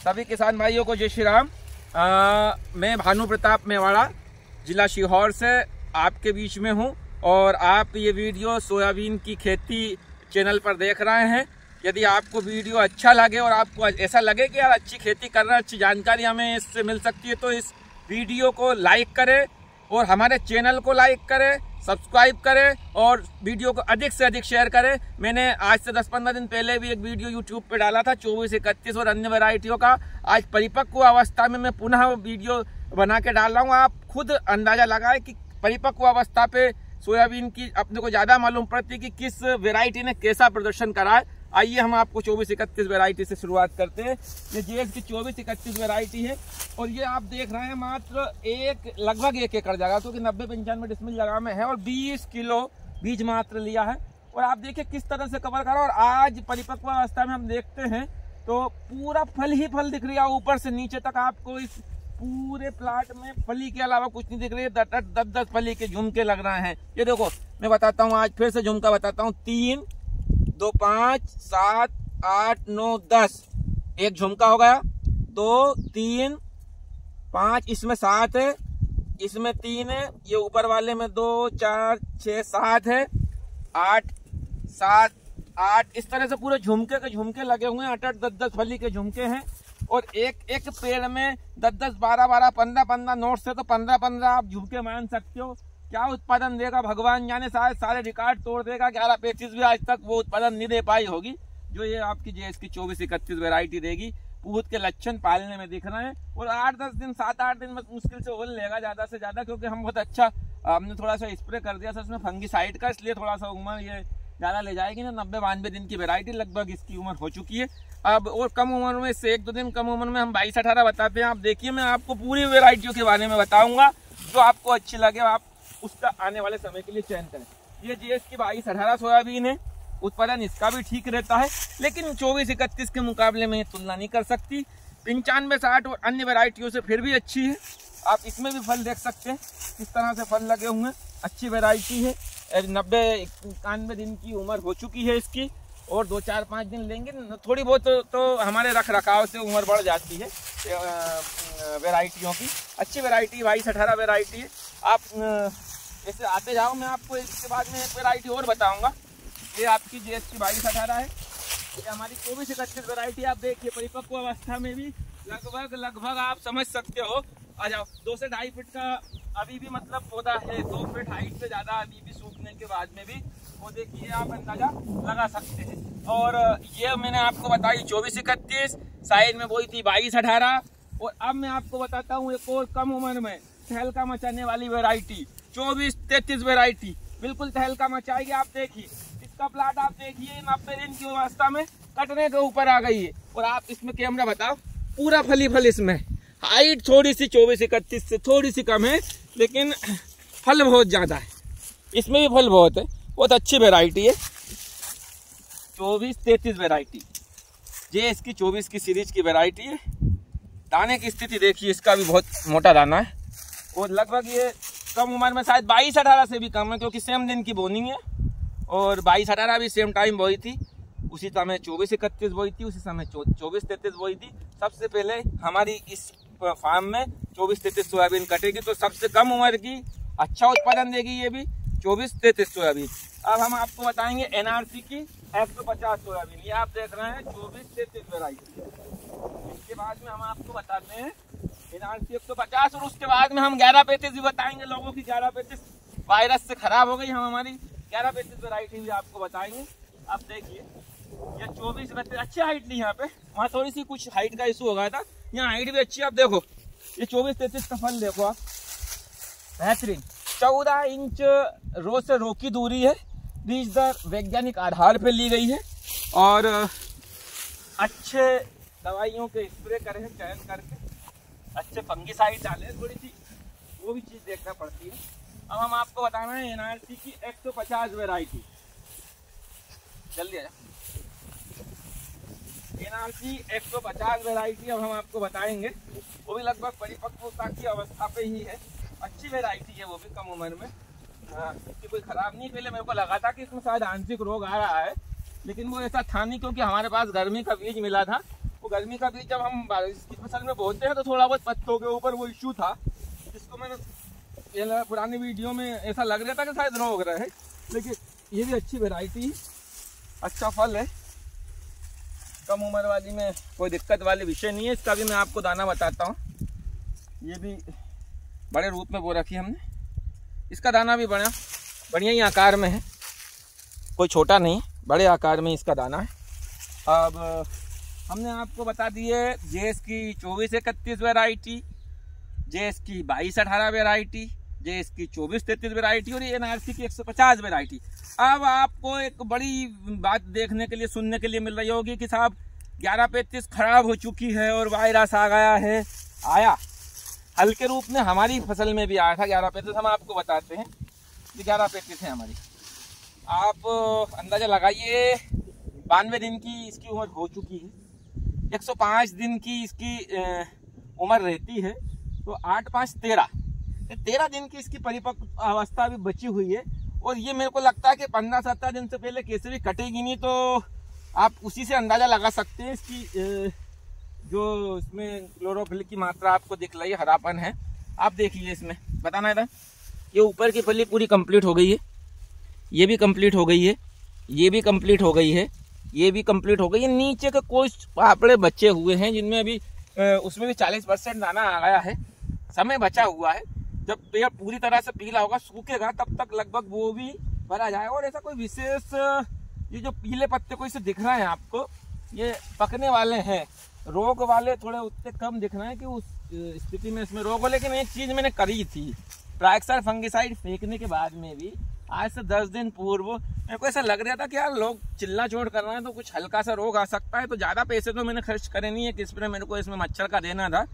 सभी किसान भाइयों को जय श्री राम। मैं भानु प्रताप मेवाड़ा जिला सीहोर से आपके बीच में हूं और आप ये वीडियो सोयाबीन की खेती चैनल पर देख रहे हैं। यदि आपको वीडियो अच्छा लगे और आपको ऐसा लगे कि यार अच्छी खेती कर रहे हैं, अच्छी जानकारी हमें इससे मिल सकती है, तो इस वीडियो को लाइक करें और हमारे चैनल को लाइक करें, सब्सक्राइब करें और वीडियो को अधिक से अधिक शेयर करें। मैंने आज से 10-15 दिन पहले भी एक वीडियो यूट्यूब पे डाला था 24, 31 और अन्य वैरायटियों का। आज परिपक्व अवस्था में मैं पुनः वीडियो बना के डाल रहा हूँ। आप खुद अंदाजा लगाएं कि परिपक्व अवस्था पे सोयाबीन की अपने को ज़्यादा मालूम पड़ती है कि किस वैरायटी ने कैसा प्रदर्शन करा है। आइए हम आपको 24-31 वैरायटी से शुरुआत करते हैं। ये जेएस की 24-31 वैरायटी है और ये आप देख रहे हैं मात्र लगभग 1 एकड़ जगह, क्योंकि 90-95 डिसमिल जगह में है और 20 किलो बीज मात्र लिया है। और आप देखिए किस तरह से कवर करा। और आज परिपक्व अवस्था में हम देखते हैं तो पूरा फल ही फल दिख रहा है, ऊपर से नीचे तक आपको इस पूरे प्लाट में फली के अलावा कुछ नहीं दिख रही है। 10-10 फली के झुमके लग रहे हैं। ये देखो मैं बताता हूँ, आज फिर से झुमका बताता हूँ। 3, 2, 5, 7, 8, 9, 10 एक झुमका हो गया। 2, 3, 5 इसमें 7 है, इसमें 3 है, ये ऊपर वाले में 2, 4, 6, 7 है, 8, 7, 8 इस तरह से पूरे झुमके के झुमके लगे हुए हैं। 8-8, 10-10 फली के झुमके हैं और एक पेड़ में 10-10, 12-12, 15-15 नोट से तो 15-15 आप झुमके मान सकते हो। क्या उत्पादन देगा भगवान जाने, शायद सारे रिकॉर्ड तोड़ देगा। 11-35 भी आज तक वो उत्पादन नहीं दे पाई होगी जो ये आपकी जेएस की 24-31 वैरायटी देगी। पूत के लक्षण पालने में दिख रहे हैं और 8-10 दिन 7-8 दिन में मुश्किल से ओल लेगा ज्यादा से ज्यादा, क्योंकि हम बहुत अच्छा हमने थोड़ा सा स्प्रे कर दिया था इसमें फंगीसाइड का, इसलिए थोड़ा सा उम्र ये ज्यादा ले जाएगी ना। 90-92 दिन की वैरायटी लगभग इसकी उम्र हो चुकी है। अब और कम उम्र में, इससे 1-2 दिन कम उम्र में हम 22-18 बताते हैं। आप देखिए मैं आपको पूरी वैरायटियों के बारे में बताऊंगा, जो आपको अच्छी लगे आप उसका आने वाले समय के लिए चयन करें। ये जेएस की 22-18 सोयाबीन है, उत्पादन इसका भी ठीक रहता है, लेकिन 24-31 के मुकाबले में तुलना नहीं कर सकती। 95-60 और अन्य वैरायटियों से फिर भी अच्छी है। आप इसमें भी फल देख सकते हैं किस तरह से फल लगे हुए हैं। अच्छी वैरायटी है। 90-91 दिन की उम्र हो चुकी है इसकी और 2-4-5 दिन लेंगे थोड़ी बहुत तो हमारे रख रखाव से उम्र बढ़ जाती है वैरायटियों की। अच्छी वैरायटी 22-18 वैरायटी है। आप ऐसे आते जाओ, मैं आपको इसके बाद में एक वैरायटी और बताऊंगा। ये आपकी जेएस की 22-18 है। ये हमारी 24-31 वैरायटी आप देखिए परिपक्व अवस्था में भी लगभग आप समझ सकते हो। आ जाओ 2 से 2.5 फीट का अभी भी मतलब पौधा है, 2 फीट हाइट से ज्यादा अभी भी सूखने के बाद में भी वो देखिए आप अंदाजा लगा सकते हैं। और ये मैंने आपको बताई 24-31, साइड में वही थी 22-18 और अब मैं आपको बताता हूँ एक और कम उम्र में तहलका मचाने वाली वैरायटी 24-33 वैरायटी बिल्कुल तहलका मचाएगी। आप देखिए इसका प्लाट आप देखिए 90 दिन की अवस्था में कटने के ऊपर आ गई है और आप इसमें कैमरा बताओ पूरा फली फल। इसमें हाइट थोड़ी सी 24-31 से थोड़ी सी कम है, लेकिन फल बहुत ज्यादा है। इसमें भी फल बहुत है, बहुत अच्छी वैरायटी है। 24-33 वैरायटी जेएस की 24 की सीरीज की वैरायटी है। दाने की स्थिति देखिए, इसका भी बहुत मोटा दाना है और लगभग ये कम उम्र में शायद 22-18 से भी कम है, क्योंकि सेम दिन की बोनी है और 22-18 भी सेम टाइम बोई थी। उसी समय 24-31 बोई थी, उसी समय 24-33 बोई थी। सबसे पहले हमारी इस फार्म में 24-33 सोयाबीन कटेगी, तो सबसे कम उम्र की अच्छा उत्पादन देगी ये भी 24-33 सोयाबीन। अब हम आपको बताएंगे एनआरसी की 150 सोयाबीन। ये आप देख रहे हैं 24-33 वैरायटी। इसके बाद में हम आपको बताते हैं एनआरसी 150 और उसके बाद में हम 11-35 भी बताएंगे। लोगों की 11-35 वायरस से खराब हो गई, हम हमारी 11-35 वैरायटी भी आपको बताएंगे। आप देखिए ये 24-32 अच्छी हाइट नहीं, यहाँ पे वहाँ थोड़ी सी कुछ हाइट का इशू हो गया था, यहाँ हाइट भी अच्छी है। आप देखो ये 24-33 का फल देखो आप, बेहतरीन 14 इंच रो से रो की दूरी है। बीज दर वैज्ञानिक आधार पे ली गई है और अच्छे दवाइयों के स्प्रे करे हैं चयन करके, अच्छे फंगीसाइड डाले, थोड़ी सी वो भी चीज़ देखना पड़ती है। अब हम आपको बताना है एनआरसी की 150 वैरायटी। जल्दी आ जाओ। एनआरसी 150 वैरायटी अब हम आपको बताएंगे, वो भी लगभग परिपक्वता की अवस्था पे ही है। अच्छी वैरायटी है, वो भी कम उम्र में, इसकी कोई खराब नहीं। पहले मेरे को लगा था कि इसमें शायद आंशिक रोग आ रहा है, लेकिन वो ऐसा था नहीं, क्योंकि हमारे पास गर्मी का बीज मिला था। वो तो गर्मी का बीज जब हम बारिश की फसल में बोते हैं तो थोड़ा बहुत पत्तों के ऊपर वो इश्यू था, जिसको मैंने पुरानी वीडियो में ऐसा लग रहा था कि शायद रोग रहा है, लेकिन ये भी अच्छी वैरायटी, अच्छा फल है, कम उम्र वाली में कोई दिक्कत वाले विषय नहीं है। इसका भी मैं आपको दाना बताता हूँ। ये भी बड़े रूप में बो रखी है हमने, इसका दाना भी बढ़िया ही आकार में है, कोई छोटा नहीं, बड़े आकार में इसका दाना है। अब हमने आपको बता दिए जेएस की 2431 वैरायटी, जेएस की 2218 वैरायटी, जेएस की 2433 वैरायटी और एनआरसी की 150 वैरायटी। अब आपको एक बड़ी बात देखने के लिए, सुनने के लिए मिल रही होगी कि साहब 1135 खराब हो चुकी है और वायरस आ गया है। आया हल्के रूप में, हमारी फसल में भी आया था 1135। हम आपको बताते हैं कि 1135 है हमारी। आप अंदाजा लगाइए, 92 दिन की इसकी उम्र हो चुकी है, 105 दिन की इसकी उम्र रहती है, तो 8 5 13 दिन की इसकी परिपक्व अवस्था भी बची हुई है। और ये मेरे को लगता है कि 15-17 दिन से पहले कैसे भी कटेगी नहीं, तो आप उसी से अंदाजा लगा सकते हैं इसकी जो इसमें क्लोरोफिल की मात्रा आपको दिख रही है, हरापन है। आप देखिए इसमें, बताना है, ये ऊपर की फली पूरी कंप्लीट हो गई है, ये भी कंप्लीट हो गई है, ये भी कंप्लीट हो गई है, ये भी कंप्लीट हो गई है। नीचे के कुछ पापड़े बचे हुए हैं जिनमें अभी उसमें भी 40% दाना आ गया है, समय बचा हुआ है। जब पेड़ पूरी तरह से पीला होगा, सूखेगा, तब तक लगभग वो भी भरा जाएगा। और ऐसा कोई विशेष, ये जो पीले पत्ते को इसे दिख रहा है आपको, ये पकने वाले हैं, रोग वाले थोड़े उतने कम दिख रहे हैं कि उस स्थिति में इसमें रोग हो। लेकिन एक चीज मैंने करी थी, ट्राइक्सर फंगिसाइड फेंकने के बाद में भी आज से 10 दिन पूर्व मेरे को ऐसा लग रहा था कि यार लोग चिल्ला चोट कर रहे हैं तो कुछ हल्का सा रोग आ सकता है। तो ज़्यादा पैसे तो मैंने खर्च करे नहीं है कि स्प्रे मेरे को इसमें मच्छर का देना था,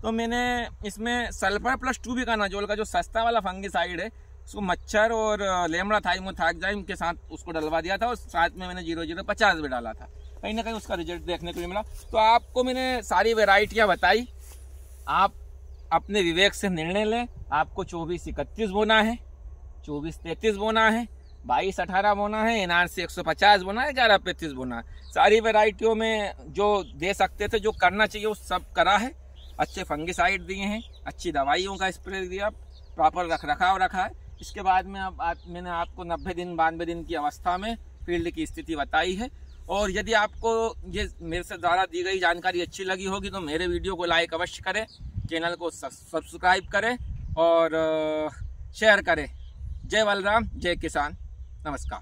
तो मैंने इसमें सल्फर प्लस 2 बिकानाजोल का जो सस्ता वाला फंगिसाइड है, उसको मच्छर और लेमड़ा थाइमोथैक्साइम के साथ उसको डलवा दिया था, और साथ में मैंने 0050 भी डाला था। कहीं ना कहीं उसका रिजल्ट देखने को भी मिला। तो आपको मैंने सारी वेराइटियाँ बताई, आप अपने विवेक से निर्णय लें। आपको 2431 बोना है, 2433 बोना है, 2218 बोना है, एनआरसी 150 बोना है, 1135 बोना है। सारी वेराइटियों में जो दे सकते थे, जो करना चाहिए वो सब करा है। अच्छे फंगिसाइड दिए हैं, अच्छी दवाइयों का स्प्रे दिया, प्रॉपर रखरखाव रखा है। इसके बाद में अब मैंने आपको 90 दिन 92 दिन की अवस्था में फील्ड की स्थिति बताई है। और यदि आपको ये मेरे से द्वारा दी गई जानकारी अच्छी लगी होगी तो मेरे वीडियो को लाइक अवश्य करें, चैनल को सब्सक्राइब करें और शेयर करें। जय बलराम, जय किसान, नमस्कार।